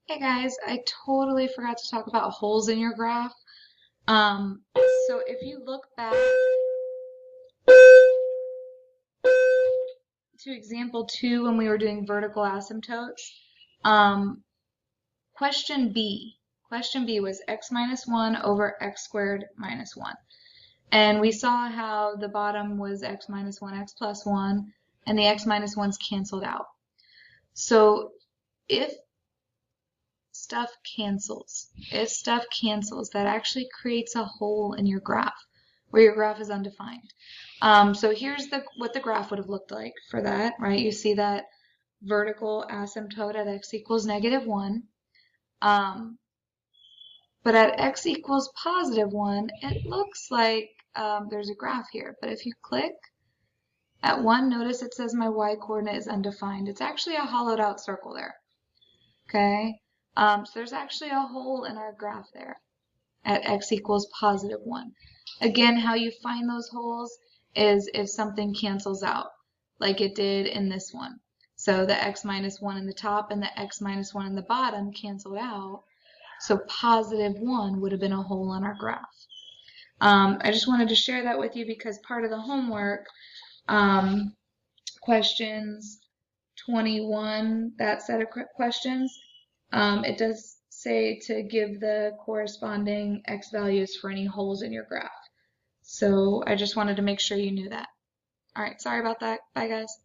Hey guys, I totally forgot to talk about holes in your graph. So if you look back to example 2 when we were doing vertical asymptotes, um, question B, question B was x minus 1 over x squared minus 1. And we saw how the bottom was x minus 1, x plus 1, and the x minus 1's canceled out. So if if stuff cancels, that actually creates a hole in your graph where your graph is undefined. So here's what the graph would have looked like for that, right? You see that vertical asymptote at x equals -1. Um, but at x equals +1, it looks like there's a graph here. But if you click at 1, notice it says my y coordinate is undefined. It's actually a hollowed out circle there. Okay? So there's actually a hole in our graph there at x equals +1. Again, how you find those holes is if something cancels out, like it did in this one. So the x minus 1 in the top and the x minus 1 in the bottom canceled out. So +1 would have been a hole on our graph. I just wanted to share that with you because part of the homework, questions 21, that set of questions, it does say to give the corresponding x values for any holes in your graph. So I just wanted to make sure you knew that. All right, sorry about that. Bye, guys.